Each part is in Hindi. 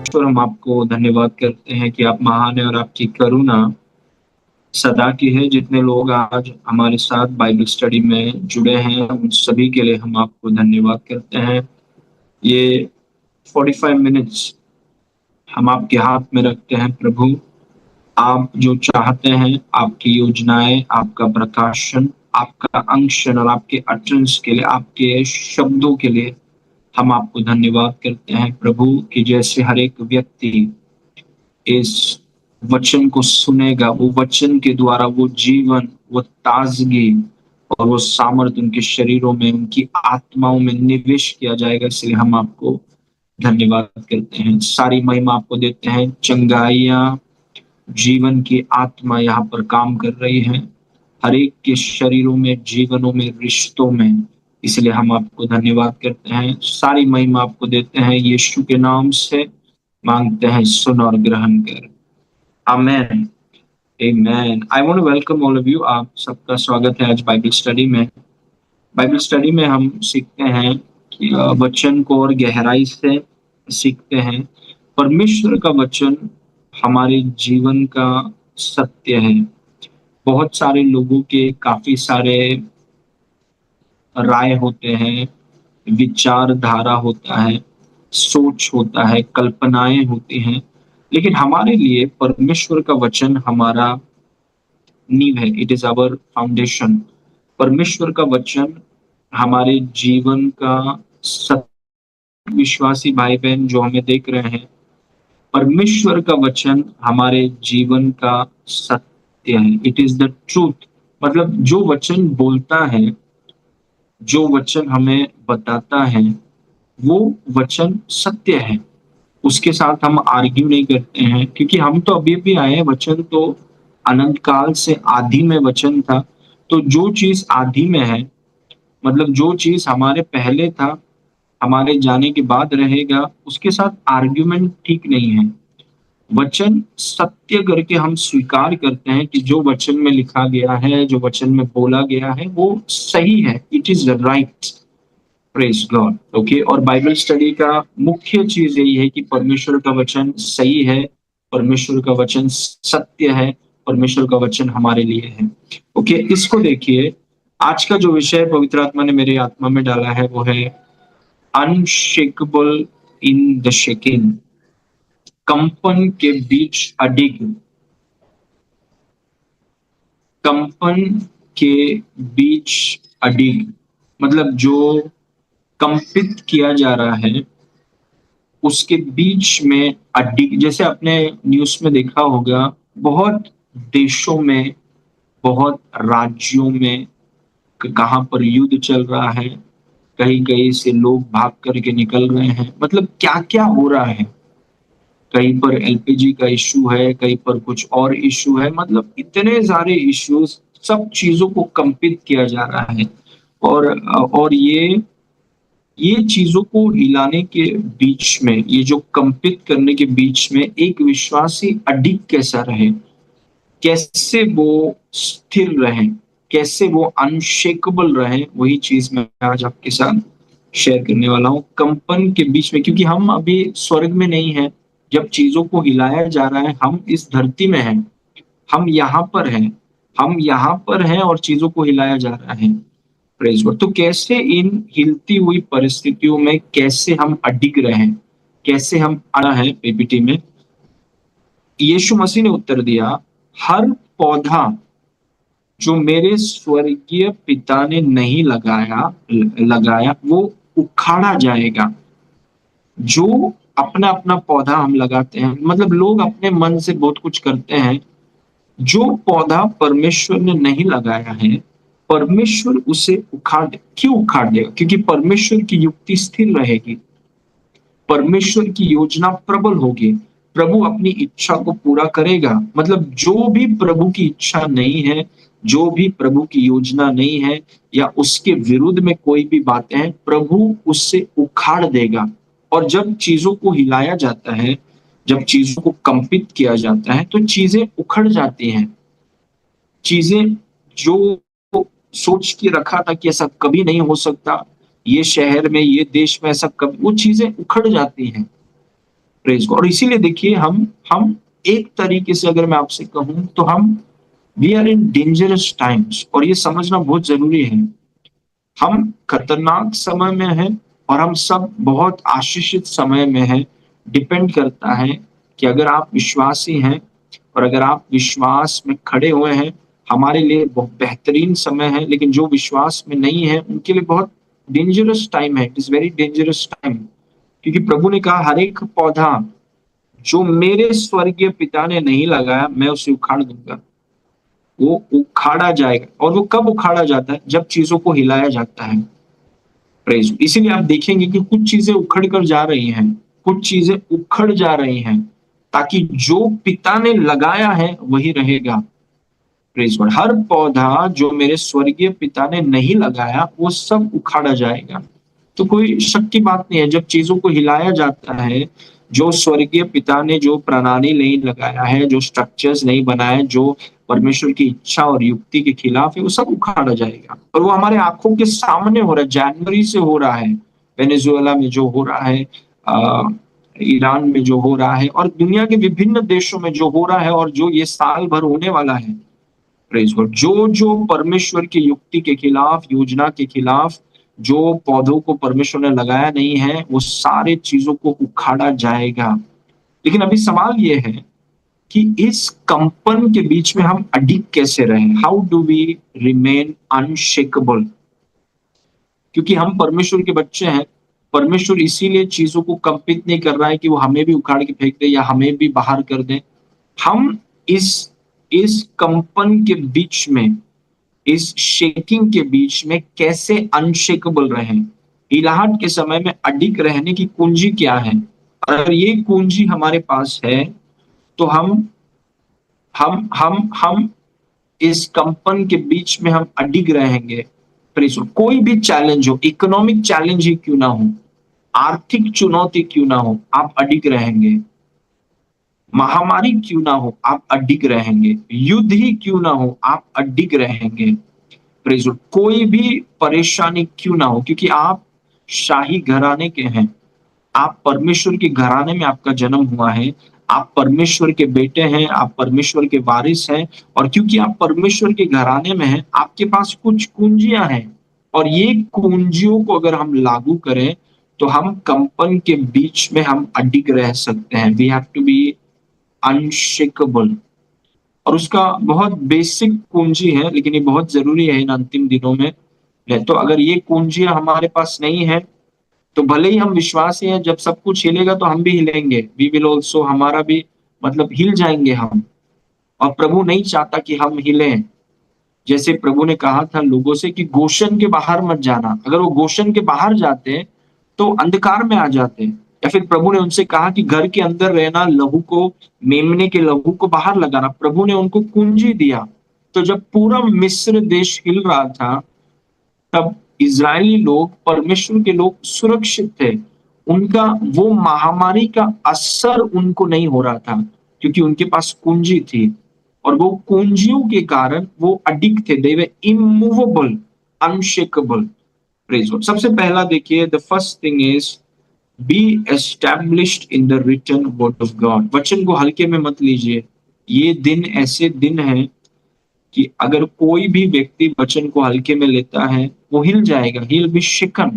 परमेश्वर, हम आपको धन्यवाद करते हैं कि आप महान हैं और आपकी करुणा सदा की है। जितने लोग आज हमारे साथ बाइबल स्टडी में जुड़े हैं, उन सभी के लिए हम आपको धन्यवाद करते हैं। ये 45 मिनट्स हम आपके हाथ में रखते हैं प्रभु। आप जो चाहते हैं, आपकी योजनाएँ, आपका प्रकाशन, आपका अंशन और आपके अटरेंस के लिए, आपके शब्दों के लिए हम आपको धन्यवाद करते हैं प्रभु कि जैसे हर एक व्यक्ति इस वचन को सुनेगा, वो वचन के द्वारा वो जीवन, वो ताज़गी और वो सामर्थ उनके शरीरों में, उनकी आत्माओं में निवेश किया जाएगा। इसलिए हम आपको धन्यवाद करते हैं। सारी महिमा आपको देते हैं। चंगाइयाँ, जीवन की आत्मा यहाँ पर काम कर रही है, हर एक के शरीरों में, जीवनों में, रिश्तों में। इसलिए हम आपको धन्यवाद करते हैं। सारी महिमा आपको देते हैं। यीशु के नाम से माँगते हैं, सुन और ग्रहण कर। आमेन। आमेन। I want to welcome all of you. आप सबका स्वागत है आज बाइबल स्टडी में। बाइबल स्टडी में हम सीखते हैं कि वचन को और गहराई से सीखते हैं। परमेश्वर का वचन हमारे जीवन का सत्य है। बहुत सारे लोगों के काफ़ी सारे राय होते हैं, विचारधारा होता है, सोच होता है, कल्पनाएँ होती हैं, लेकिन हमारे लिए परमेश्वर का वचन हमारा नींव है। It is our foundation. परमेश्वर का वचन हमारे जीवन का विश्वासी भाई-बहन जो हमें देख रहे हैं, परमेश्वर का वचन हमारे जीवन का सत्य है। It is the truth. मतलब जो वचन बोलता है, जो वचन हमें बताता है, वो वचन सत्य है। उसके साथ हम आर्ग्यू नहीं करते हैं, क्योंकि हम तो अभी-अभी आए हैं। वचन तो अनंत काल से आदि में वचन था। तो जो चीज़ आदि में है, मतलब जो चीज़ हमारे पहले था, हमारे जाने के बाद रहेगा, उसके साथ आर्ग्यूमेंट ठीक नहीं है। वचन सत्य करके हम स्वीकार करते हैं कि जो वचन में लिखा गया है, जो वचन में बोला गया है, वो सही है। It is right. Praise God. Okay. और बाइबल स्टडी का मुख्य चीज़ यही है कि परमेश्वर का वचन सही है, परमेश्वर का वचन सत्य है, परमेश्वर का वचन हमारे लिए है। ओके, इसको देखिए। आज का जो विषय पवित्र आत्मा ने मेरी आत्मा में डाला है, वो है अनशेकेबल इन द शेकिंग। कंपन के बीच अडिग। कंपन के बीच अडिग मतलब जो कंपित किया जा रहा है, उसके बीच में अडिग। जैसे आपने न्यूज़ में देखा होगा, बहुत देशों में, बहुत राज्यों में कहाँ पर युद्ध चल रहा है, कहीं-कहीं से लोग भाग कर के निकल रहे हैं। मतलब क्या-क्या हो रहा है। कहीं पर एलपीजी का इश्यू है, कहीं पर कुछ और इश्यू है। मतलब इतने सारे इश्यूज़, सब चीज़ों को कंपित किया जा रहा है। और ये चीज़ों को हिलाने के बीच में, ये जो कंपित करने के बीच में एक विश्वासी अडिग कैसा रहे, कैसे वो स्थिर रहे, कैसे वो अनशेकेबल रहे, वही चीज़ मैं आज आपके साथ शेयर करने वाला हूँ। कंपन के बीच में, क्योंकि हम अभी स्वर्ग में नहीं हैं। जब चीज़ों को हिलाया जा रहा है, हम इस धरती में हैं, हम यहाँ पर हैं, हम यहाँ पर हैं और चीज़ों को हिलाया जा रहा है। Praise God. तो कैसे इन हिलती हुई परिस्थितियों में कैसे हम अडिग रहें, कैसे हम अड़ा है पीपीटी में। यीशु मसीह ने उत्तर दिया, हर पौधा जो मेरे स्वर्गीय पिता ने नहीं लगाया वो उखाड़ा जाएगा। जो अपना-अपना पौधा हम लगाते हैं, मतलब लोग अपने मन से बहुत कुछ करते हैं। जो पौधा परमेश्वर ने नहीं लगाया है, परमेश्वर उसे क्यों उखाड़ देगा? क्योंकि परमेश्वर की युक्ति स्थिर रहेगी। परमेश्वर की योजना प्रबल होगी। प्रभु अपनी इच्छा को पूरा करेगा। मतलब जो भी प्रभु की इच्छा नहीं है, जो भी प्रभु की योजना नहीं है, या उसके विरुद्ध में कोई भी बातें हैं, प्रभु उससे उखाड़ देगा। और जब चीज़ों को हिलाया जाता है, जब चीज़ों को कंपित किया जाता है, तो चीज़ें उखड़ जाती हैं। चीज़ें जो सोच के रखा था कि ऐसा कभी नहीं हो सकता, ये शहर में, ये देश में ऐसा कभी, वो चीज़ें उखड़ जाती हैं। Praise God. और इसीलिए देखिए हम एक तरीके से अगर मैं आपसे कहूं तो हम we are in dangerous times, और ये समझना बहुत जरूरी है। हम खतरनाक समय में हैं और हम सब बहुत आशीषित समय में हैं। डिपेंड करता है कि अगर आप विश्वासी हैं और अगर आप विश्वास में खड़े हुए हैं, हमारे लिए बहुत बेहतरीन समय है। लेकिन जो विश्वास में नहीं है उनके लिए बहुत डेंजरस टाइम है। It is very dangerous time, क्योंकि प्रभु ने कहा हर एक पौधा जो मेरे स्वर्गीय पिता ने नहीं लगाया मैं उसे उखाड़ दूंगा। वो उखाड़ा जाएगा। और वो कब उखाड़ा जाता है? जब चीजों को हिलाया जाता है। प्रेज। इसीलिए आप देखेंगे कि कुछ चीजें उखड़ कर जा रही हैं, कुछ चीजें उखड़ जा रही हैं, ताकि जो पिता ने लगाया है वही रहेगा। Praise God. हर पौधा जो मेरे स्वर्गीय पिता ने नहीं लगाया वो सब उखाड़ा जाएगा। तो कोई शक की बात नहीं है, जब चीजों को हिलाया जाता है, जो स्वर्गीय पिता ने जो प्रणाली नहीं लगाया है, जो स्ट्रक्चर्स नहीं बनाए, जो परमेश्वर की इच्छा और युक्ति के खिलाफ है, वो सब उखाड़ा जाएगा। और वो हमारे आंखों के सामने हो रहा है, जनवरी से हो रहा है। वेनेजुएला में जो हो रहा है, ईरान में जो हो रहा है, और दुनिया के विभिन्न देशों में जो हो रहा है, और जो ये साल भर होने वाला है। Praise God. जो जो परमेश्वर की युक्ति के खिलाफ, योजना के खिलाफ, जो पौधों को परमेश्वर ने लगाया नहीं है, वो सारे चीजों को उखाड़ा जाएगा। लेकिन अभी सवाल ये है कि इस कंपन के बीच में हम अडिग कैसे रहें? How do we remain unshakable? क्योंकि हम परमेश्वर के बच्चे हैं। परमेश्वर इसीलिए चीजों को कंपित नहीं कर रहा है कि वो हमें भी उखाड़ के फेंक दे या हमें भी बाहर कर दे। हम इस इस कंपन के बीच में, इस शेकिंग के बीच में कैसे अनशेकेबल रहें? हिलाहट के समय में अडिग रहने की कुंजी क्या है? और अगर ये कुंजी हमारे पास है तो हम इस कंपन के बीच में हम अडिग रहेंगे। कोई भी चैलेंज हो, इकोनॉमिक चैलेंज ही क्यों ना हो, आर्थिक चुनौती क्यों ना हो, आप अडिग रहेंगे। महामारी क्यों ना हो, आप अडिग रहेंगे। युद्ध ही क्यों ना हो, आप अडिग रहेंगे। कोई भी परेशानी क्यों ना हो, क्योंकि आप शाही घराने के हैं। आप परमेश्वर के घराने में आपका जन्म हुआ है। आप परमेश्वर के बेटे हैं, आप परमेश्वर के वारिस हैं। और क्योंकि आप परमेश्वर के घराने में हैं, आपके पास कुछ कुंजियां हैं। और ये कुंजियों को अगर हम लागू करें तो हम कंपन के बीच में हम अडिग रह सकते हैं। We have to be unshakable. और उसका बहुत बेसिक कुंजी है, लेकिन ये बहुत जरूरी है इन अंतिम दिनों में। तो अगर ये कुंजियां हमारे पास नहीं है तो भले ही हम विश्वासी हैं, जब सब कुछ हिलेगा तो हम भी हिलेंगे। वी विल ऑल्सो, हमारा भी मतलब हिल जाएंगे हम। और प्रभु नहीं चाहता कि हम हिलें। जैसे प्रभु ने कहा था लोगों से कि गोशन के बाहर मत जाना। अगर वो गोशन के बाहर जाते तो अंधकार में आ जाते। या फिर प्रभु ने उनसे कहा कि घर के अंदर रहना, लहू को, मेमने के लहू को बाहर लगाना। प्रभु ने उनको कुंजी दिया। तो जब पूरा मिस्र देश हिल रहा था तब इजरायली लोग, परमेश्वर के लोग सुरक्षित थे। उनका वो महामारी का असर उनको नहीं हो रहा था, क्योंकि उनके पास कुंजी थी। और वो कुंजियों के कारण वो अडिग थे। They were immovable, unshakable. Praise God. सबसे पहला देखिए, the first thing is be established in the written word of God. वचन को हल्के में मत लीजिए। ये दिन ऐसे दिन हैं कि अगर कोई भी व्यक्ति वचन को हल्के में लेता है वो हिल जाएगा। He will be shaken.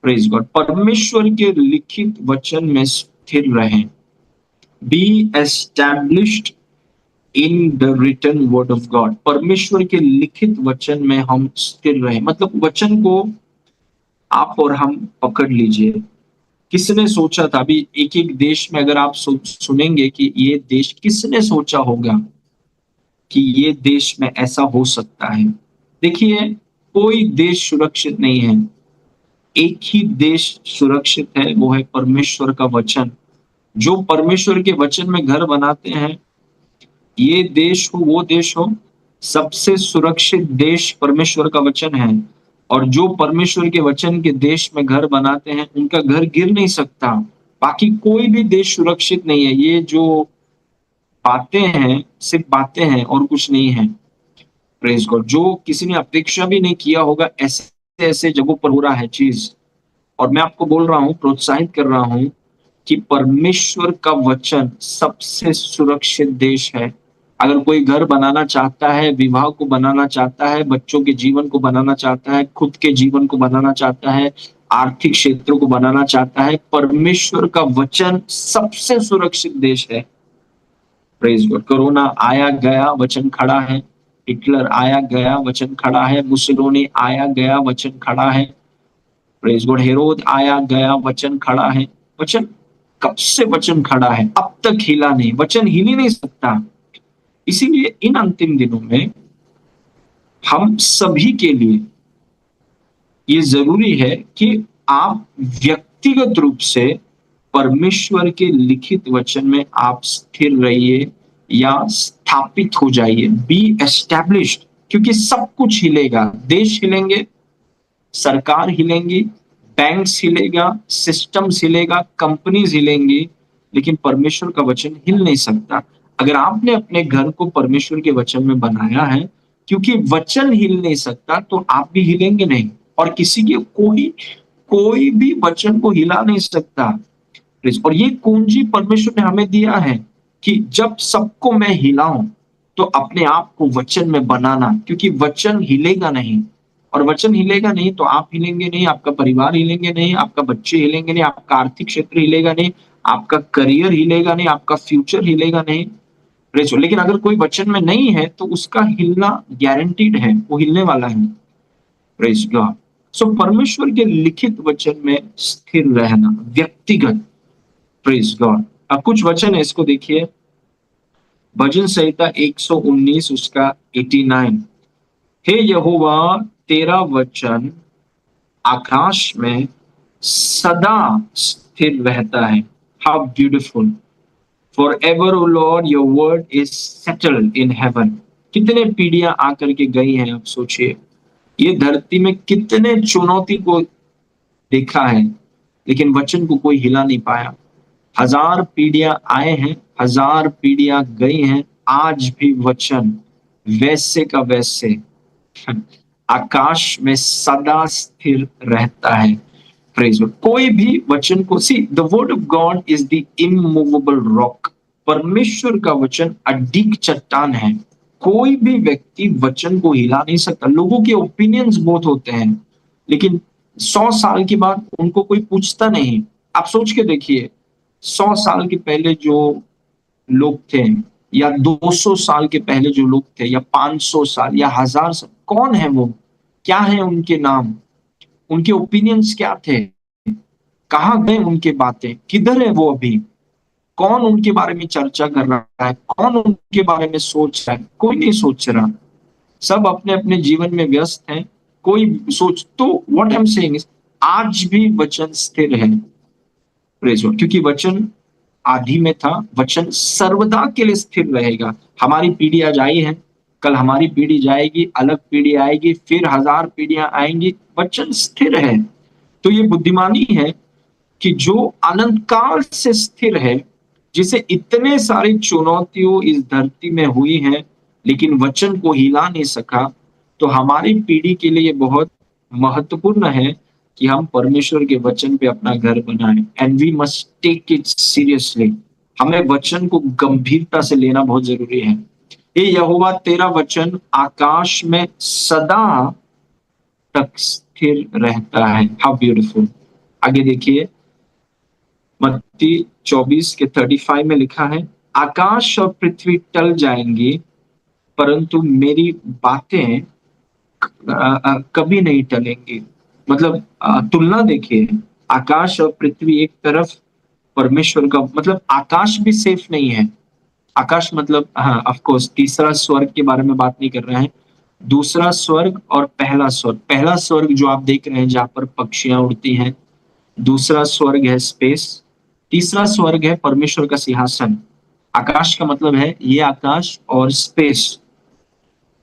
Praise God. परमेश्वर के लिखित वचन में स्थिर रहें। Be established in the written word of God. परमेश्वर के लिखित वचन में हम स्थिर रहें। मतलब वचन को आप और हम पकड़ लीजिए। किसने सोचा था? अभी एक एक देश में अगर आप सुनेंगे कि ये देश, किसने सोचा होगा कि ये देश में ऐसा हो सकता है? देखिए, कोई देश सुरक्षित नहीं है। एक ही देश सुरक्षित है, वो है परमेश्वर का वचन। जो परमेश्वर के वचन में घर बनाते हैं, ये देश हो वो देश हो, सबसे सुरक्षित देश परमेश्वर का वचन है। और जो परमेश्वर के वचन के देश में घर बनाते हैं उनका घर गिर नहीं सकता। बाकी कोई भी देश सुरक्षित नहीं है। ये जो बातें हैं सिर्फ बातें हैं और कुछ नहीं है। Praise God. जो किसी ने अपेक्षा भी नहीं किया होगा, ऐसे ऐसे जगहों पर हो रहा है चीज। और मैं आपको बोल रहा हूँ, प्रोत्साहित कर रहा हूँ कि परमेश्वर का वचन सबसे सुरक्षित देश है। अगर कोई घर बनाना चाहता है, विवाह को बनाना चाहता है, बच्चों के जीवन को बनाना चाहता है, खुद के जीवन को बनाना चाहता है, आर्थिक क्षेत्रों को बनाना चाहता है, परमेश्वर का वचन सबसे सुरक्षित देश है। Praise God. कोरोना आया गया, वचन खड़ा है। हिटलर आया गया, वचन खड़ा है। मुसोलिनी आया गया, वचन खड़ा है। Praise God. हेरोद आया गया, वचन खड़ा है। वचन कब से वचन खड़ा है, अब तक हिला नहीं, वचन हिल ही नहीं सकता। इसीलिए इन अंतिम दिनों में हम सभी के लिए ये जरूरी है कि आप व्यक्तिगत रूप से परमेश्वर के लिखित वचन में आप स्थिर रहिए या स्थापित हो जाइए। B established. क्योंकि सब कुछ हिलेगा, देश हिलेंगे, सरकार हिलेंगी, बैंक्स हिलेगा, सिस्टम्स हिलेगा, कंपनीज हिलेंगी, लेकिन परमेश्वर का वचन हिल नहीं सकता। अगर आपने अपने घर को परमेश्वर के वचन में बनाया है, क्योंकि वचन हिल नहीं सकता तो आप भी हिलेंगे नहीं, और किसी के कोई कोई भी वचन को हिला नहीं सकता। और ये कुंजी परमेश्वर ने हमें दिया है कि जब सबको मैं हिलाऊं तो अपने आप को वचन में बनाना, क्योंकि वचन हिलेगा नहीं, और वचन हिलेगा नहीं तो आप हिलेंगे नहीं, आपका परिवार हिलेंगे नहीं, आपका बच्चे हिलेंगे नहीं, आपका आर्थिक क्षेत्र हिलेगा नहीं, आपका करियर हिलेगा नहीं, आपका फ्यूचर हिलेगा नहीं। लेकिन अगर कोई वचन में नहीं है तो उसका हिलना गारंटीड है, वो हिलने वाला है। Praise God. सो परमेश्वर के लिखित वचन में स्थिर रहना, व्यक्तिगत। Praise God. अब कुछ वचन है, इसको देखिए। भजन संहिता 119 उसका 89। हे यहोवा, तेरा वचन आकाश में सदा स्थिर रहता है। How beautiful. Forever O Lord your word is settled in heaven. कितने पीढ़ियां आकर के गई हैं, आप सोचिए। ये धरती में कितने चुनौती को देखा है, लेकिन वचन को कोई हिला नहीं पाया। 1000 पीढ़ियां आए हैं, 1000 पीढ़ियां गई हैं, आज भी वचन वैसे का वैसे आकाश में सदा स्थिर रहता है। Praise God. कोई भी वचन को, see the word of God is the immovable rock. परमेश्वर का वचन अडिग चट्टान है। कोई भी व्यक्ति वचन को हिला नहीं सकता। लोगों के ओपिनियंस बहुत होते हैं, लेकिन 100 साल के बाद उनको कोई पूछता नहीं। आप सोच के देखिए, 100 साल के पहले जो लोग थे, या 200 साल के पहले जो लोग थे, या 500 साल या 1000 साल, कौन है वो, क्या है उनके नाम, उनके ओपिनियंस क्या थे, कहाँ गए उनके बातें, किधर है वो अभी, कौन उनके बारे में चर्चा कर रहा है, कौन उनके बारे में सोच रहा है? कोई नहीं सोच रहा। सब अपने अपने जीवन में व्यस्त हैं। कोई सोच, तो what I am saying is, आज भी वचन स्थिर है। Praise God. क्योंकि वचन आदि में था, वचन सर्वदा के लिए स्थिर रहेगा। हमारी पीढ़ी आज आई है, कल हमारी पीढ़ी जाएगी, अलग पीढ़ी आएगी, फिर 1000 पीढ़ियां आएंगी, वचन स्थिर है। तो ये बुद्धिमानी है कि जो अनंत काल से स्थिर है, जिसे इतने सारी चुनौतियों इस धरती में हुई हैं, लेकिन वचन को हिला नहीं सका, तो हमारी पीढ़ी के लिए बहुत महत्वपूर्ण है कि हम परमेश्वर के वचन पे अपना घर बनाएं, and we must take it seriously. हमें वचन को गंभीरता से लेना बहुत जरूरी है। हे यहोवा, तेरा वचन आकाश में सदा तक स्थिर रहता है। How beautiful. आगे देखिए, मत्ती 24 के 35 में लिखा है, आकाश और पृथ्वी टल जाएंगी, परंतु मेरी बातें कभी नहीं टलेंगी। मतलब तुलना देखिए, आकाश और पृथ्वी एक तरफ, परमेश्वर का मतलब आकाश भी सेफ नहीं है। आकाश मतलब, हाँ ऑफ कोर्स, तीसरा स्वर्ग के बारे में बात नहीं कर रहे हैं। दूसरा स्वर्ग और पहला स्वर्ग। पहला स्वर्ग जो आप देख रहे हैं जहां पर पक्षियां उड़ती हैं, दूसरा स्वर्ग है स्पेस, तीसरा स्वर्ग है परमेश्वर का सिंहासन। आकाश का मतलब है ये आकाश और स्पेस।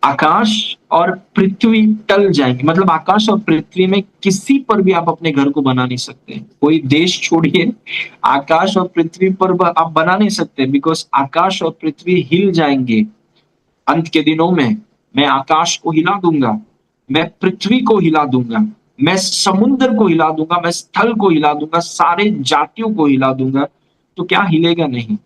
आकाश और पृथ्वी टल जाएंगे, मतलब आकाश और पृथ्वी में किसी पर भी आप अपने घर को बना नहीं सकते। कोई देश छोड़िए, आकाश और पृथ्वी पर आप बना नहीं सकते, बिकॉज आकाश और पृथ्वी हिल जाएंगे। अंत के दिनों में मैं आकाश को हिला दूंगा, मैं पृथ्वी को हिला दूंगा, मैं समुद्र को हिला दूंगा, मैं स्थल को हिला दूंगा, सारे जातियों को हिला दूंगा, तो क्या हिलेगा नहीं?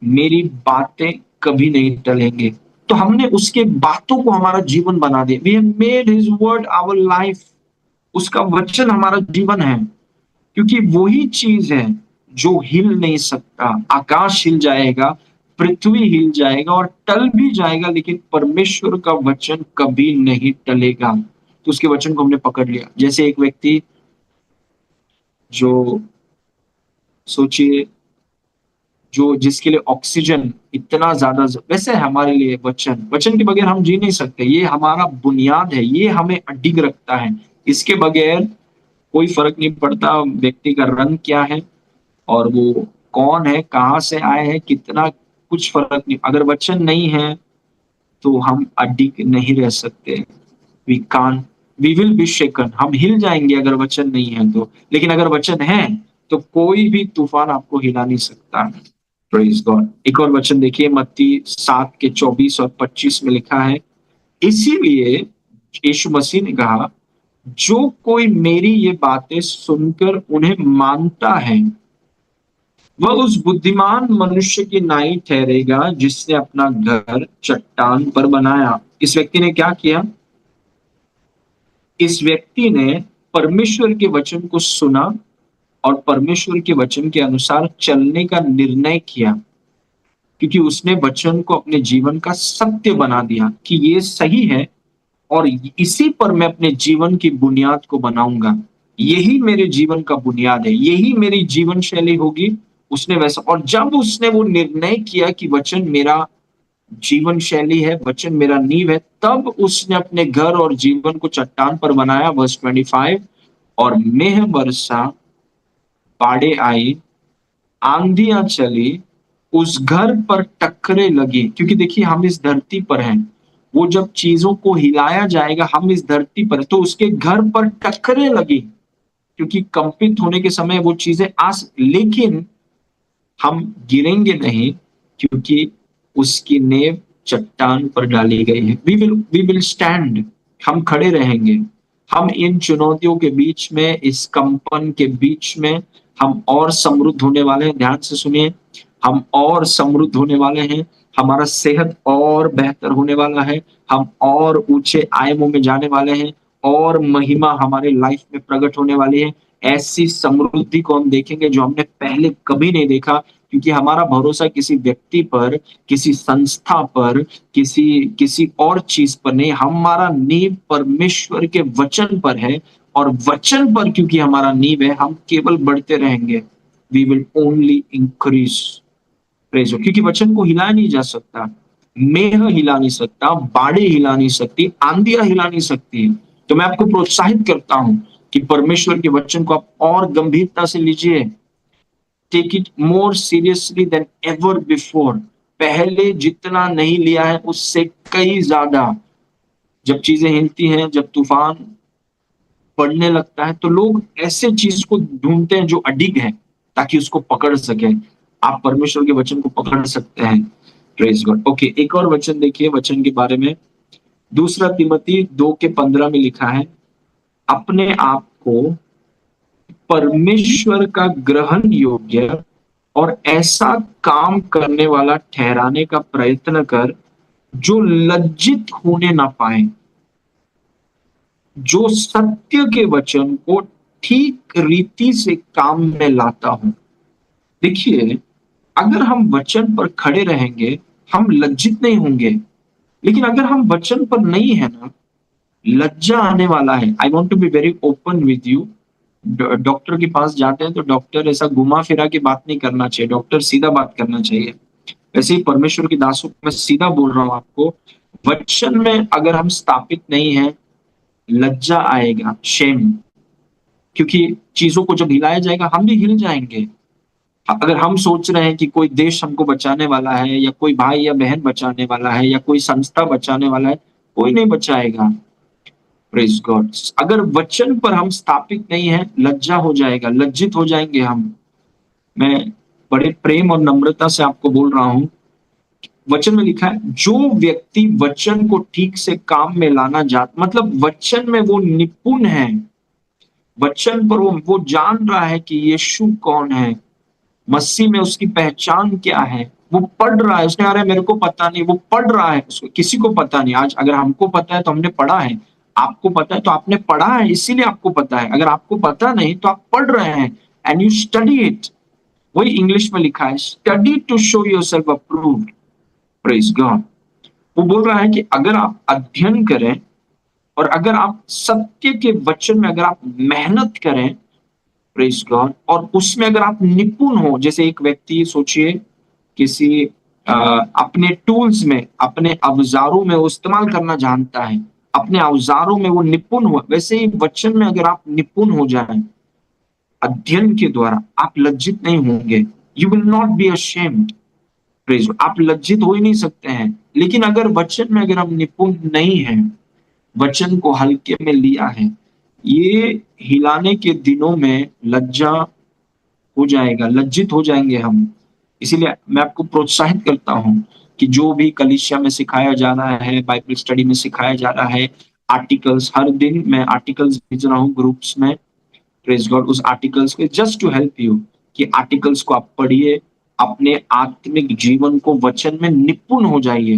मेरी बातें कभी नहीं टलेंगे। तो हमने उसके बातों को हमारा जीवन बना दिया। We have made his word our life. उसका वचन हमारा जीवन है, क्योंकि वही चीज है जो हिल नहीं सकता। आकाश हिल जाएगा, पृथ्वी हिल जाएगा और टल भी जाएगा, लेकिन परमेश्वर का वचन कभी नहीं टलेगा। तो उसके वचन को हमने पकड़ लिया। जैसे एक व्यक्ति जो, सोचिए, जो जिसके लिए ऑक्सीजन इतना ज्यादा वैसे हमारे लिए वचन, वचन के बगैर हम जी नहीं सकते। ये हमारा बुनियाद है, ये हमें अडिग रखता है। इसके बगैर कोई फर्क नहीं पड़ता व्यक्ति का रंग क्या है और वो कौन है, कहाँ से आए हैं, कितना, कुछ फर्क नहीं। अगर वचन नहीं है तो हम अडिग नहीं रह सकते। We can we will be shaken. हम हिल जाएंगे अगर वचन नहीं है तो। लेकिन अगर वचन है तो कोई भी तूफान आपको हिला नहीं सकता। Praise God. एक और वचन देखिए, मत्ती 7 के 24 और 25 में लिखा है, इसीलिए यीशु मसीह ने कहा, जो कोई मेरी ये बातें सुनकर उन्हें मानता है, वह उस बुद्धिमान मनुष्य की नाई ठहरेगा जिसने अपना घर चट्टान पर बनाया। इस व्यक्ति ने क्या किया? इस व्यक्ति ने परमेश्वर के वचन को सुना और परमेश्वर के वचन के अनुसार चलने का निर्णय किया, क्योंकि उसने वचन को अपने जीवन का सत्य बना दिया कि ये सही है और इसी पर मैं अपने जीवन की बुनियाद को बनाऊंगा। यही मेरे जीवन का बुनियाद है, यही मेरी जीवन शैली होगी। उसने वैसा, और जब उसने वो निर्णय किया कि वचन मेरा जीवन शैली है, वचन मेरा नींव है, तब उसने अपने घर और जीवन को चट्टान पर बनाया। वर्स 25, और मेह बरसा, बाढ़े आई, आंधियां चली, उस घर पर टक्करे लगी। क्योंकि देखिए हम इस धरती पर हैं, वो जब चीजों को हिलाया जाएगा, हम इस धरती पर, तो उसके घर पर टक्करे लगी, क्योंकि कंपित होने के समय वो चीजें लेकिन हम गिरेंगे नहीं, क्योंकि उसकी नींव चट्टान पर डाली गई है। We will stand. हम खड़े रहेंगे। हम इन चुनौतियों के बीच में, इस कंपन के बीच में हम और समृद्ध होने वाले हैं। ध्यान से सुनिए, हम और समृद्ध होने वाले हैं। हमारा सेहत और बेहतर होने वाला है। हम और ऊंचे आयामों में जाने वाले हैं और महिमा हमारे लाइफ में प्रकट होने वाली है। ऐसी समृद्धि को हम देखेंगे जो हमने पहले कभी नहीं देखा, क्योंकि हमारा भरोसा किसी व्यक्ति पर, किसी संस्था पर, किसी किसी और चीज पर नहीं। हमारा नींव परमेश्वर के वचन पर है, और वचन पर क्योंकि हमारा नींव है, हम केवल बढ़ते रहेंगे। We will only increase. Praise, क्योंकि वचन को हिलाया नहीं जा सकता। मेह हिला नहीं सकता, बाढ़े हिला नहीं सकती, आंधियां हिला नहीं सकती। तो मैं आपको प्रोत्साहित करता हूं कि परमेश्वर के वचन को आप और गंभीरता से लीजिए। Take it more seriously than ever before. पहले जितना नहीं लिया है उससे कई ज्यादा। जब चीजें हिलती हैं, जब तूफान पड़ने लगता है, तो लोग ऐसे चीज को ढूंढते हैं जो अडिग है, ताकि उसको पकड़ सके। आप परमेश्वर के वचन को पकड़ सकते हैं। Praise God. ओके, एक और वचन देखिए वचन के बारे में। दूसरा तिमोथी 2 के 15 में लिखा है, अपने आप को परमेश्वर का ग्रहण योग्य और ऐसा काम करने वाला ठहराने का प्रयत्न कर जो लज्जित होने ना पाए, जो सत्य के वचन को ठीक रीति से काम में लाता हूं। देखिए, अगर हम वचन पर खड़े रहेंगे, हम लज्जित नहीं होंगे। लेकिन अगर हम वचन पर नहीं है ना, लज्जा आने वाला है। I want to be very open with you. Doctor के पास जाते हैं तो डॉक्टर ऐसा घुमा फिरा के बात नहीं करना चाहिए, डॉक्टर सीधा बात करना चाहिए। वैसे ही परमेश्वर की दासों को मैं सीधा बोल रहा हूं आपको, वचन में अगर हम स्थापित नहीं है, लज्जा आएगा, शेम। क्योंकि चीजों को जब हिलाया जाएगा, हम भी हिल जाएंगे। अगर हम सोच रहे हैं कि कोई देश हमको बचाने वाला है, या कोई भाई या बहन बचाने वाला है, या कोई संस्था बचाने वाला है, कोई नहीं बचाएगा। Praise God. अगर वचन पर हम स्थापित नहीं है, लज्जा हो जाएगा, लज्जित हो जाएंगे हम। मैं बड़े प्रेम और नम्रता से आपको बोल रहा हूं, वचन में लिखा है, जो व्यक्ति वचन को ठीक से काम में लाना मतलब वचन में वो निपुण है, वचन पर वो जान रहा है कि यीशु कौन है, मसीह में उसकी पहचान क्या है। वो पढ़ रहा है, उसने अरे मेरे को पता नहीं, वो पढ़ रहा है, उसको किसी को पता नहीं। आज अगर हमको पता है तो हमने पढ़ा है, आपको पता है तो आपने पढ़ा है, इसीलिए आपको पता है। अगर आपको पता नहीं तो आप पढ़ रहे हैं, एंड यू स्टडी इट। वही इंग्लिश में लिखा है, study to show yourself approved. Praise God. वो बोल रहा है कि अगर आप अध्ययन करें और अगर आप सत्य के वचन में अगर आप मेहनत करें, प्रेज गॉड, और उसमें अगर आप निपुण हो, जैसे एक व्यक्ति सोचिए किसी अपने टूल्स में, अपने औजारों में वो इस्तेमाल करना जानता है, अपने औजारों में वो निपुण हुआ, वैसे ही वचन में अगर आप निपुण हो जाएं अध्ययन के द्वारा, आप लज्जित नहीं होंगे। You will not be ashamed. Praise, आप लज्जित हो ही नहीं सकते हैं। लेकिन अगर वचन में अगर हम निपुण नहीं हैं, वचन को हल्के में लिया है, ये हिलाने के दिनों में लज्जा हो जाएगा, लज्जित हो जाएंगे हम। इसीलिए मैं आपको प्रोत्साहित करता हूं कि जो भी कलीसिया में सिखाया जा रहा है, बाइबल स्टडी में सिखाया जा रहा है, आर्टिकल्स, हर दिन मैं आर्टिकल्स भेज रहा हूँ ग्रुप्स में। प्रेज गॉड, उस आर्टिकल्स के जस्ट टू हेल्प यू कि आर्टिकल्स को आप पढ़िए, अपने आत्मिक जीवन को वचन में निपुण हो जाइए।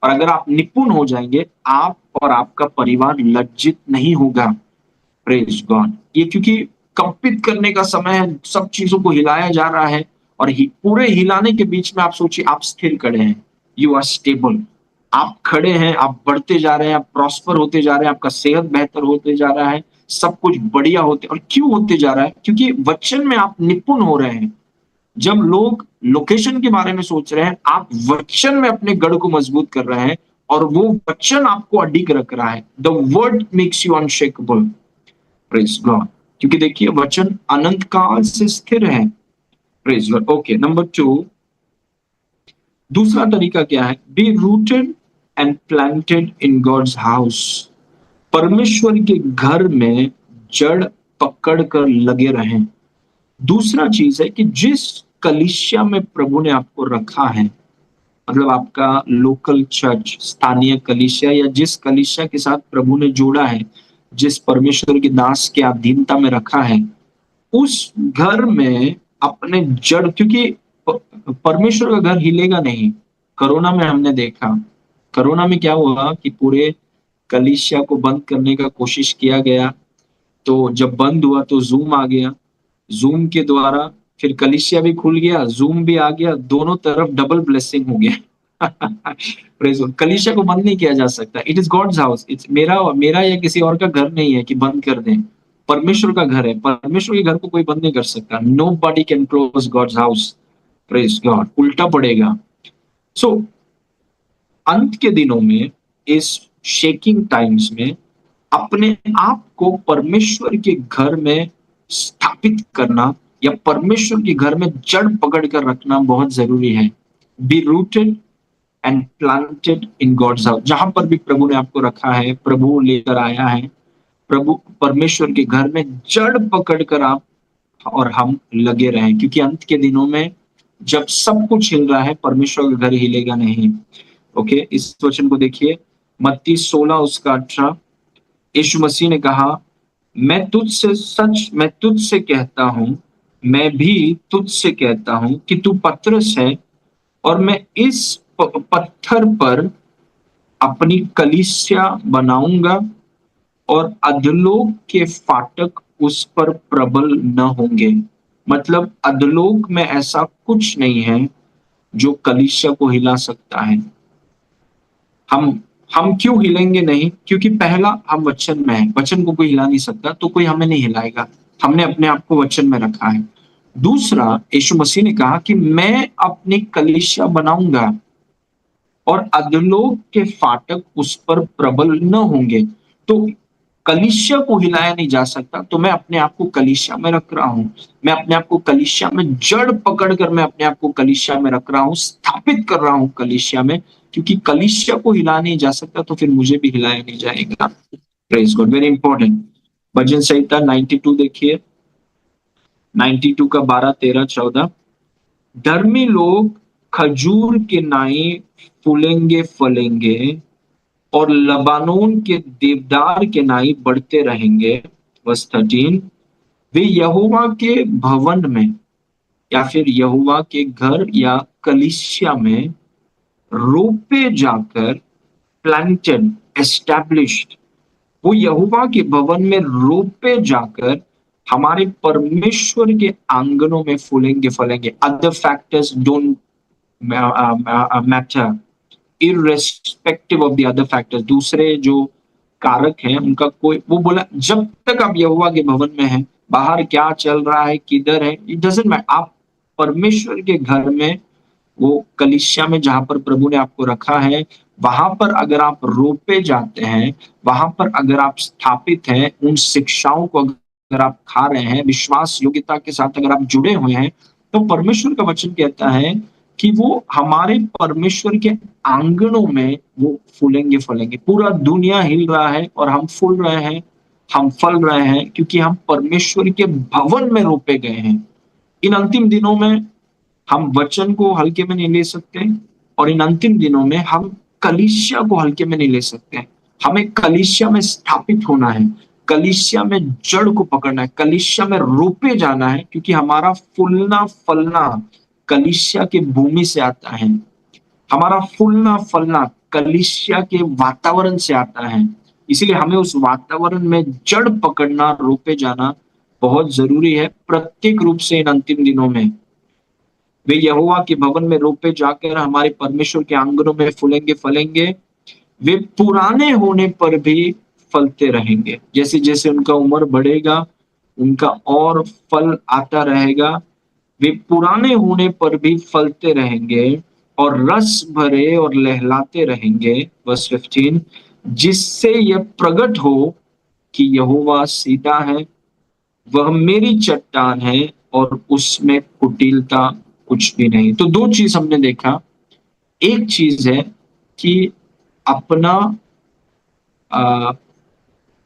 और अगर आप निपुण हो जाएंगे, आप और आपका परिवार लज्जित नहीं होगा। Praise God. ये क्योंकि कंपित करने का समय है, सब चीजों को हिलाया जा रहा है, और पूरे हिलाने के बीच में आप सोचिए, आप स्थिर खड़े हैं, यू आर स्टेबल। आप खड़े हैं, आप बढ़ते जा रहे हैं, आप प्रॉस्पर होते जा रहे हैं, आपका सेहत बेहतर होते जा रहा है, सब कुछ बढ़िया होते। और क्यों होते जा रहा है? क्योंकि वचन में आप निपुण हो रहे हैं। जब लोग लोकेशन के बारे में सोच रहे हैं, आप वचन में अपने गढ़ को मजबूत कर रहे हैं, और वो वचन आपको अडिग रख रहा है। The word makes you unshakeable. Praise God. क्योंकि देखिए वचन अनंत काल से स्थिर है। Praise God. ओके, नंबर 2, दूसरा तरीका क्या है? Be rooted and planted in God's house. परमेश्वर के घर में जड़ पकड़ कर लगे रहें। दूसरा चीज है कि जिस कलीसिया में प्रभु ने आपको रखा है, मतलब आपका लोकल चर्च, स्थानीय कलीसिया, या जिस कलीसिया के साथ प्रभु ने जोड़ा है, जिस परमेश्वर के दास के अधीनता में रखा है, उस घर में अपने जड़, क्योंकि परमेश्वर का घर हिलेगा नहीं। कोरोना में हमने देखा, कोरोना में क्या हुआ कि पूरे कलीसिया को बंद करने का कोशिश किया गया, तो जब बंद हुआ तो जूम आ गया, जूम के द्वारा फिर कलीसिया भी खुल गया, जूम भी आ गया, दोनों तरफ डबल ब्लेसिंग हो गया। Praise God. कलीसिया को बंद नहीं किया जा सकता। It is God's house. It's मेरा मेरा या किसी और का घर नहीं है कि बंद कर दें। परमेश्वर का घर है, परमेश्वर के घर को कोई बंद नहीं कर सकता। Nobody can close God's house. Praise God. उल्टा पड़ेगा। सो अंत के दिनों में, इस शेकिंग टाइम्स में, अपने आप को परमेश्वर के घर में स्थापित करना, या परमेश्वर के घर में जड़ पकड़ कर रखना बहुत जरूरी है। Be rooted and planted in God's house. जहां पर भी प्रभु ने आपको रखा है, प्रभु लेकर आया है, प्रभु परमेश्वर के घर में जड़ पकड़ कर आप और हम लगे रहें। क्योंकि अंत के दिनों में जब सब कुछ हिल रहा है, परमेश्वर का घर हिलेगा नहीं। ओके, इस वचन को देखिए, मत्ती 16 उसका 18। यीशु मसीह ने कहा, मैं तुझसे कहता हूं, मैं भी तुझसे कहता हूं कि तू पतरस है, और मैं इस पत्थर पर अपनी कलीसिया बनाऊंगा, और अधोलोक के फाटक उस पर प्रबल न होंगे। मतलब अधोलोक में ऐसा कुछ नहीं है जो कलीसिया को हिला सकता है। हम हम क्यों हिलेंगे नहीं? क्योंकि पहला, हम वचन में है, वचन को कोई हिला नहीं सकता, तो कोई हमें नहीं हिलाएगा। हमने अपने आप को वचन में रखा है। दूसरा, यीशु मसीह ने कहा कि मैं अपनी कलीसिया बनाऊंगा, और अधोलोक के फाटक उस पर प्रबल न होंगे। तो कलीसिया को हिलाया नहीं जा सकता, तो मैं अपने आप को कलीसिया में रख रहा हूं। मैं अपने आप को कलीसिया में जड़ पकड़कर मैं अपने आप को कलीसिया में रख रहा हूं, स्थापित कर रहा हूं कलीसिया में। क्योंकि कलीसिया को हिलाया नहीं जा सकता, तो फिर मुझे भी हिलाया नहीं जाएगा। Praise God. Very important. भजन संहिता 92 देखिए, 92 का 12, 13, 14। धर्मी लोग खजूर के नाई फूलेंगे फलेंगे, और लबानोन के देवदार के नाई बढ़ते रहेंगे। वर्स 13। वे यहोवा के भवन में या फिर यहोवा के घर या कलीसिया में रोपे जाकर, प्लांटेड, एस्टैब्लिश्ड, वो यहोवा के भवन में रोपे जाकर हमारे परमेश्वर के आंगनों में फूलेंगे फलेंगे। Other factors don't matter, irrespective of the other factors, दूसरे जो कारक हैं उनका कोई, वो बोला जब तक आप यहोवा के भवन में हैं, बाहर क्या चल रहा है, किधर है, इट डजंट मैटर, आप परमेश्वर के घर में, वो कलीसिया में जहां पर प्रभु ने आपको रखा है, वहां पर अगर आप रोपे जाते हैं, वहां पर अगर आप स्थापित हैं, उन शिक्षाओं को अगर आप खा रहे हैं, विश्वास योग्यता के साथ अगर आप जुड़े हुए हैं, तो परमेश्वर का वचन कहता है कि वो हमारे परमेश्वर के आंगनों में वो फूलेंगे फलेंगे। पूरा दुनिया हिल रहा है और हम फूल रहे हैं, हम फल रहे हैं, क्योंकि हम परमेश्वर के भवन में रोपे गए हैं। इन अंतिम दिनों में हम वचन को हल्के में नहीं ले सकते, और इन अंतिम दिनों में हम कलीसिया को हल्के में नहीं ले सकते। हमें कलीसिया में स्थापित होना है, कलीसिया में जड़ को पकड़ना है, कलीसिया में रोपे जाना है, क्योंकि हमारा फूलना फलना कलीसिया के भूमि से आता है। हमारा फूलना फलना कलीसिया के वातावरण से आता है। इसलिए हमें उस वातावरण में जड़ पकड़ना, रोपे जाना बहुत जरूरी है प्रत्येक रूप से इन अंतिम दिनों में। वे यहोवा के भवन में रोपे जाकर हमारे परमेश्वर के आंगनों में फूलेंगे फलेंगे। वे पुराने होने पर भी फलते रहेंगे, जैसे जैसे उनका उम्र बढ़ेगा उनका और फल आता रहेगा। वे पुराने होने पर भी फलते रहेंगे और रस भरे और लहलाते रहेंगे। वर्स 15, जिससे यह प्रकट हो कि यहोवा सीधा है, वह मेरी चट्टान है और उसमें कुटिलता कुछ भी नहीं। तो दो चीज हमने देखा। एक चीज है कि अपना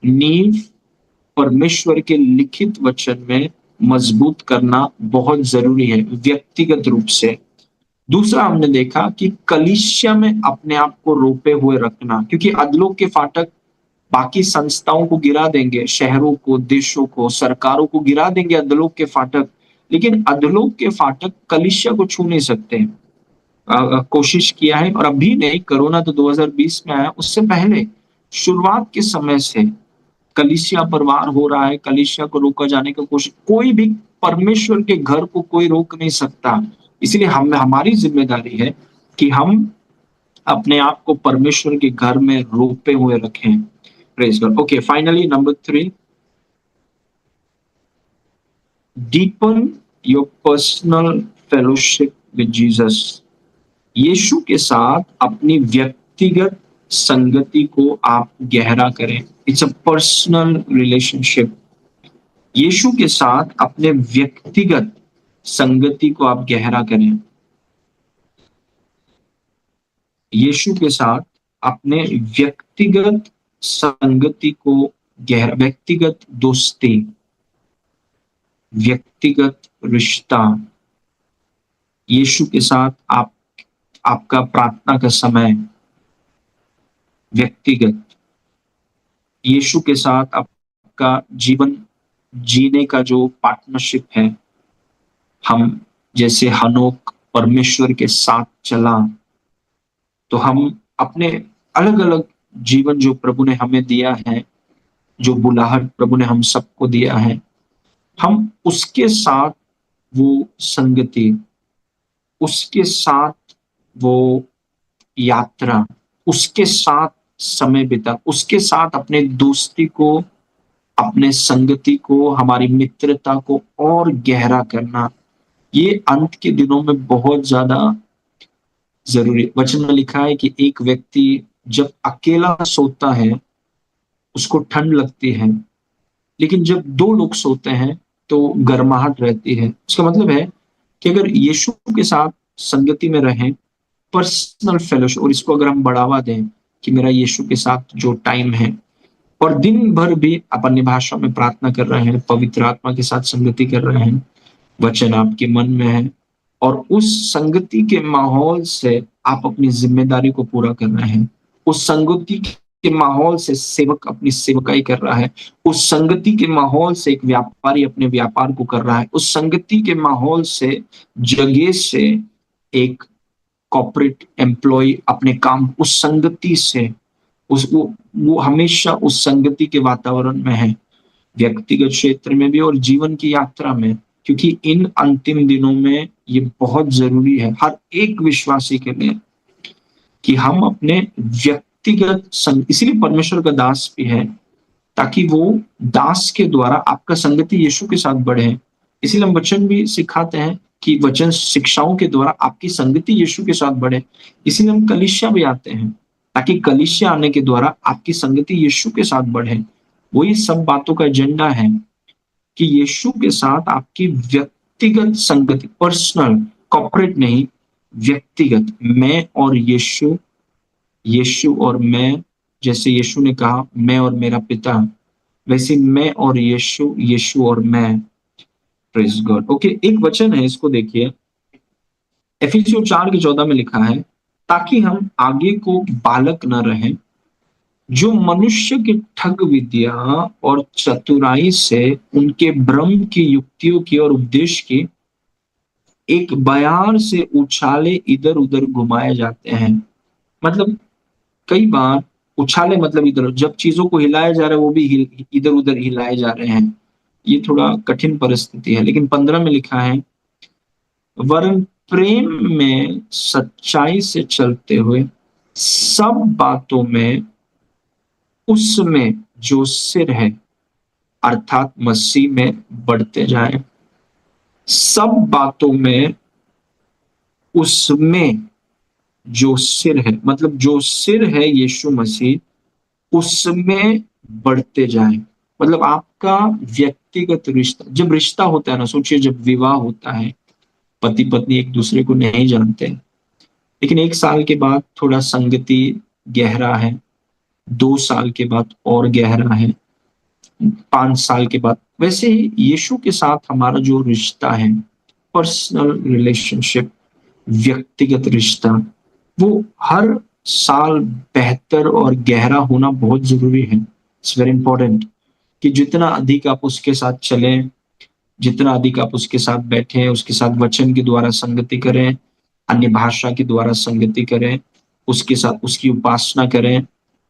नींव परमेश्वर के लिखित वचन में मजबूत करना बहुत जरूरी है व्यक्तिगत रूप से। दूसरा हमने देखा कि कलीसिया में अपने आप को रोपे हुए रखना, क्योंकि अधलोक के फाटक बाकी संस्थाओं को गिरा देंगे, शहरों को, देशों को, सरकारों को गिरा देंगे अधलोक के फाटक, लेकिन अधलोक के फाटक कलीसिया को छू नहीं सकते। कोशिश किया है, और अभी नहीं, कोरोना तो 2020 में आया, उससे पहले शुरुआत के समय से कलीसिया पर वार हो रहा है, कलीसिया को रोका जाने की कोशिश, कोई भी परमेश्वर के घर को कोई रोक नहीं सकता। इसलिए हमारी जिम्मेदारी है कि हम अपने आप को परमेश्वर के घर में रोपे हुए रखें। Praise God. Okay, finally number 3, deepen your personal fellowship with Jesus. यीशु के साथ अपनी व्यक्तिगत संगति को आप गहरा करें। It's a personal relationship. यीशु के साथ अपने व्यक्तिगत संगति को आप गहरा करें। यीशु के साथ अपने व्यक्तिगत संगति को गहरा, व्यक्तिगत दोस्ती, व्यक्तिगत रिश्ता। यीशु के साथ आपका प्रार्थना का समय व्यक्तिगत। यीशु के साथ आपका जीवन जीने का जो पार्टनरशिप है, हम जैसे हनोक परमेश्वर के साथ चला, तो हम अपने अलग अलग जीवन जो प्रभु ने हमें दिया है, जो बुलाहट प्रभु ने हम सबको दिया है, हम उसके साथ वो संगति, उसके साथ वो यात्रा, उसके साथ समय बिता, उसके साथ अपने दोस्ती को, अपने संगति को, हमारी मित्रता को और गहरा करना, ये अंत के दिनों में बहुत ज्यादा जरूरी। वचन में लिखा है कि एक व्यक्ति जब अकेला सोता है उसको ठंड लगती है, लेकिन जब दो लोग सोते हैं तो गर्माहट रहती है। उसका मतलब है कि अगर यीशु के साथ संगति में रहें, पर्सनल फेलोशिप, और इसको अगर हम बढ़ावा दें कि मेरा यीशु के साथ जो टाइम है, और दिन भर भी आप अन्य भाषा में प्रार्थना कर रहे हैं, पवित्र आत्मा के साथ संगति कर रहे हैं, वचन आपके मन में है, और उस संगति के माहौल से आप अपनी जिम्मेदारी को पूरा कर रहे हैं, उस संगति के माहौल से सेवक अपनी सेवकाई कर रहा है, उस संगति के माहौल से एक व्यापारी अपने व्यापार को कर रहा है, उस संगति के माहौल से, जगह से एक कॉर्पोरेट एम्प्लॉय अपने काम उस संगति से, उस वो हमेशा उस संगति के वातावरण में है, व्यक्तिगत क्षेत्र में भी और जीवन की यात्रा में, क्योंकि इन अंतिम दिनों में ये बहुत जरूरी है हर एक विश्वासी के लिए कि हम अपने व्यक्तिगत इसीलिए परमेश्वर का दास भी है, ताकि वो दास के द्वारा आपका संगति यीशु के साथ बढ़े। इसीलिए हम वचन भी सिखाते हैं कि वचन शिक्षाओं के द्वारा आपकी संगति यीशु के साथ बढ़े। इसीलिए हम कलीसिया भी आते हैं, ताकि कलीसिया आने के द्वारा आपकी संगति यीशु के साथ बढ़े। वही सब बातों का एजेंडा है कि यीशु के साथ आपकी व्यक्तिगत संगति, पर्सनल, कॉर्पोरेट नहीं, व्यक्तिगत, मैं और यीशु, यीशु और मैं, जैसे यीशु ने कहा मैं और मेरा पिता, वैसे मैं और यीशु, यीशु और मैं। Praise God. ओके, एक वचन है, इसको देखिए, एफिसियों 4:14 में लिखा है, ताकि हम आगे को बालक न रहें, जो मनुष्य की ठग विद्या और चतुराई से उनके भ्रम की युक्तियों की और उपदेश की एक बयार से उछाले इधर उधर घुमाए जाते हैं। मतलब कई बार उछाले मतलब इधर, जब चीजों को हिलाया जा रहा है वो भी इधर उधर हिलाए जा रहे हैं। ये थोड़ा कठिन परिस्थिति है, लेकिन 15 में लिखा है, वरन प्रेम में सच्चाई से चलते हुए सब बातों में उसमें जो सिर है अर्थात मसीह में बढ़ते जाए। सब बातों में उसमें जो सिर है, मतलब जो सिर है यीशु मसीह, उसमें बढ़ते जाए। मतलब आपका व्यक्तिगत रिश्ता, जब रिश्ता होता है ना, सोचिए जब विवाह होता है, पति पत्नी एक दूसरे को नहीं जानते, लेकिन 1 साल के बाद थोड़ा संगति गहरा है, 2 साल के बाद और गहरा है, 5 साल के बाद, वैसे ही यीशु के साथ हमारा जो रिश्ता है, पर्सनल रिलेशनशिप, व्यक्तिगत रिश्ता, वो हर साल बेहतर और गहरा होना बहुत जरूरी है। इट्स वेरी इंपॉर्टेंट कि जितना अधिक आप उसके साथ चलें, जितना अधिक आप उसके साथ बैठें, उसके साथ वचन के द्वारा संगति करें, अन्य भाषा के द्वारा संगति करें, उसके साथ उसकी उपासना करें,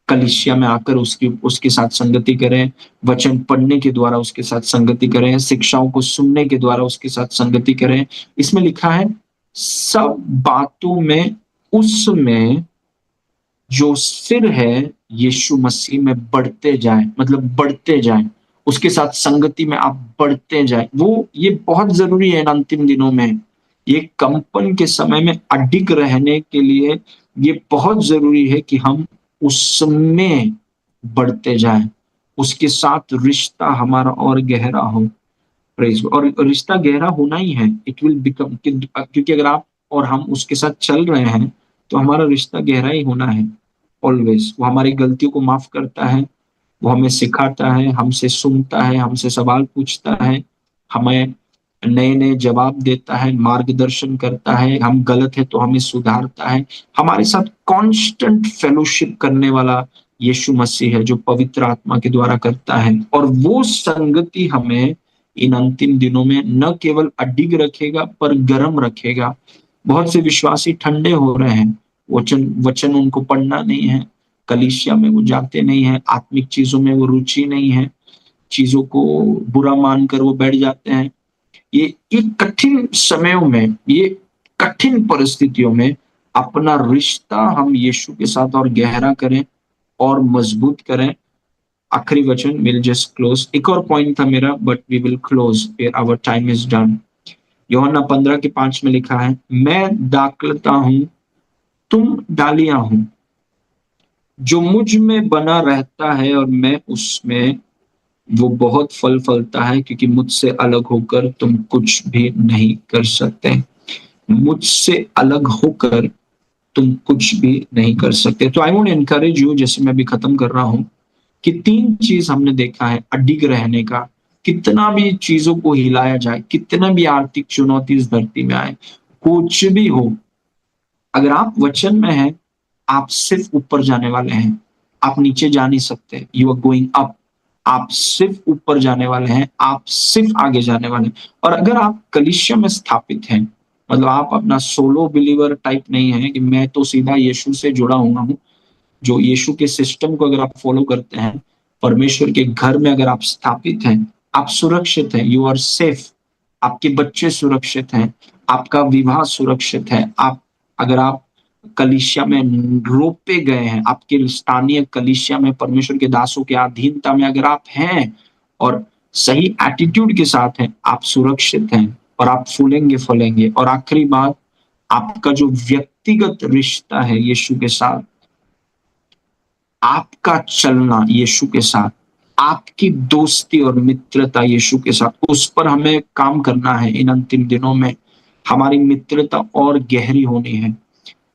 कलीसिया में आकर उसके साथ संगति करें, वचन पढ़ने के द्वारा उसके साथ संगति करें, शिक्षाओं को सुनने के द्वारा उसके साथ संगति करें। इसमें लिखा है, सब बातों में उसमें जो सिर है यीशु मसीह में बढ़ते जाए, मतलब बढ़ते जाए, उसके साथ संगति में आप बढ़ते जाए। वो ये बहुत जरूरी है इन अंतिम दिनों में, ये कंपन के समय में अडिग रहने के लिए ये बहुत जरूरी है कि हम उसमें बढ़ते जाएं, उसके साथ रिश्ता हमारा और गहरा हो। प्रेज, और रिश्ता गहरा होना ही है, इट विल बिकम, क्योंकि अगर आप और हम उसके साथ चल रहे हैं तो हमारा रिश्ता गहरा ही होना है ऑलवेज। वो हमारी गलतियों को माफ करता है, वो हमें सिखाता है, हमसे सुनता है, हमसे सवाल पूछता है, हमें नए नए जवाब देता है, मार्गदर्शन करता है, हम गलत है तो हमें सुधारता है, हमारे साथ कांस्टेंट फेलोशिप करने वाला यीशु मसीह है, जो पवित्र आत्मा के द्वारा करता है। और वो संगति हमें इन अंतिम दिनों में न केवल अडिग रखेगा पर गर्म रखेगा। बहुत से विश्वासी ठंडे हो रहे हैं, वचन वचन उनको पढ़ना नहीं है, कलीसिया में वो जाते नहीं है, आत्मिक चीजों में वो रुचि नहीं है, चीजों को बुरा मानकर वो बैठ जाते हैं। ये कठिन समयों में, ये कठिन परिस्थितियों में अपना रिश्ता हम यीशु के साथ और गहरा करें और मजबूत करें। आखिरी वचन, विल जस्ट क्लोज। एक और पॉइंट था मेरा, but we will close, our time is done. यूहन्ना 15:5 में लिखा है, मैं दाखलता हूं, तुम डालियां हो, जो मुझ में बना रहता है और मैं उसमें, वो बहुत फल फलता है, क्योंकि मुझसे अलग होकर तुम कुछ भी नहीं कर सकते। मुझसे अलग होकर तुम कुछ भी नहीं कर सकते। तो आई वांट एनकरेज यू, जैसे मैं भी खत्म कर रहा हूं, कि 3 चीज हमने देखा है अडिग रहने का। कितना भी चीजों को हिलाया जाए, कितना भी आर्थिक चुनौती इस धरती में आए, कुछ भी हो, अगर आप वचन में हैं, आप सिर्फ ऊपर जाने वाले हैं। आप नीचे जा नहीं सकते, यू आर गोइंग अप। आप सिर्फ ऊपर जाने वाले हैं, आप सिर्फ आगे जाने वाले हैं। और अगर आप कलीसिया में स्थापित हैं, मतलब आप अपना सोलो बिलीवर टाइप नहीं है कि मैं तो सीधा यीशु से जुड़ा हुआ हूँ, जो यीशु के सिस्टम को अगर आप फॉलो करते हैं, परमेश्वर के घर में अगर आप स्थापित हैं, आप सुरक्षित हैं, यू आर सेफ। आपके बच्चे सुरक्षित हैं, आपका विवाह सुरक्षित है। आप अगर आप कलीसिया में रोपे गए हैं, आपके स्थानीय कलीसिया में परमेश्वर के दासों के अधीनता में अगर आप हैं और सही एटीट्यूड के साथ हैं, आप सुरक्षित हैं और आप फूलेंगे फलेंगे। और आखिरी बात, आपका जो व्यक्तिगत रिश्ता है यीशु के साथ, आपका चलना यीशु के साथ, आपकी दोस्ती और मित्रता यीशु के साथ, उस पर हमें काम करना है। इन अंतिम दिनों में हमारी मित्रता और गहरी होनी है।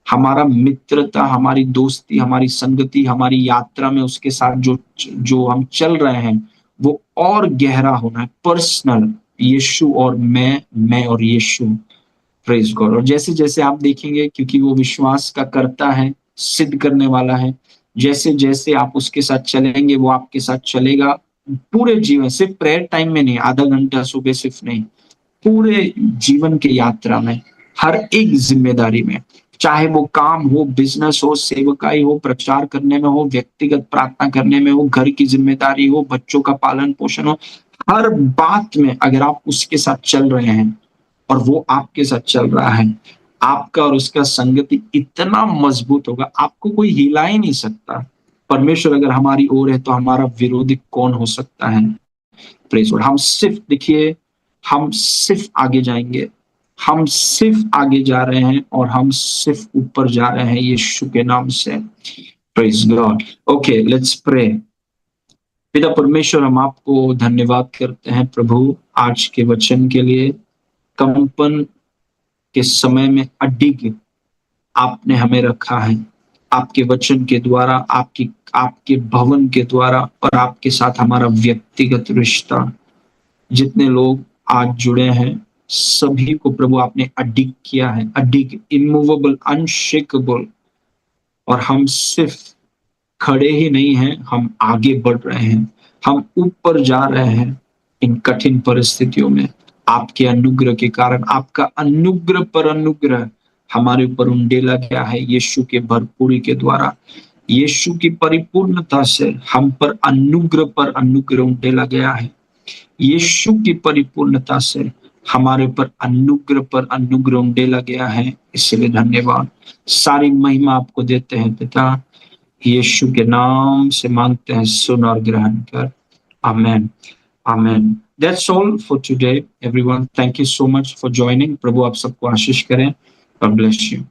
हमारा मित्रता, हमारी दोस्ती, हमारी संगति, हमारी यात्रा में उसके साथ जो जो हम चल रहे हैं वो और गहरा होना है, पर्सनल, यीशु और मैं और यीशु। Praise God. और जैसे जैसे आप देखेंगे, क्योंकि वो विश्वास का करता है, सिद्ध करने वाला है, जैसे जैसे आप उसके साथ चलेंगे वो आपके साथ चलेगा पूरे जीवन। सिर्फ प्रेयर टाइम में नहीं, आधा घंटा सुबह सिर्फ नहीं, पूरे जीवन की यात्रा में, हर एक जिम्मेदारी में, चाहे वो काम हो, बिजनेस हो, सेवकाई हो, प्रचार करने में हो, व्यक्तिगत प्रार्थना करने में हो, घर की जिम्मेदारी हो, बच्चों का पालन पोषण हो, हर बात में अगर आप उसके साथ चल रहे हैं और वो आपके साथ चल रहा है, आपका और उसका संगति इतना मजबूत होगा, आपको कोई हिला ही नहीं सकता। परमेश्वर अगर हमारी ओर है तो हमारा विरोधी कौन हो सकता है। Praise Lord. हम सिर्फ देखिए, हम सिर्फ आगे जाएंगे, हम सिर्फ आगे जा रहे हैं और हम सिर्फ ऊपर जा रहे हैं यीशु के नाम से। Praise God. Okay, let's pray. पिता परमेश्वर, हम आपको धन्यवाद करते हैं प्रभु आज के वचन के लिए। कंपन के समय में अडिग आपने हमें रखा है, आपके वचन के द्वारा, आपके भवन के द्वारा, और आपके साथ हमारा व्यक्तिगत रिश्ता। जितने लोग आज जुड़े हैं सभी को प्रभु आपने अडिग किया है, अडिग, इमूवेबल, अनशेकेबल। और हम सिर्फ खड़े ही नहीं हैं, हम आगे बढ़ रहे हैं, हम ऊपर जा रहे हैं इन कठिन परिस्थितियों में। आपके अनुग्रह के कारण, आपका अनुग्रह पर अनुग्रह हमारे ऊपर उंडेला गया है यीशु के भरपूरी के द्वारा। यीशु की परिपूर्णता से हम पर अनुग्रह उंडेला गया है। यीशु की परिपूर्णता से हमारे पर अनुग्रह उंडेला गया है, इसलिए धन्यवाद। सारी महिमा आपको देते हैं पिता, यीशु के नाम से मांगते हैं, सुन और ग्रहण कर। आमेन, आमेन। That's all for today, everyone. Thank you so much for joining. प्रभु आप सबको आशीष करें। God bless you.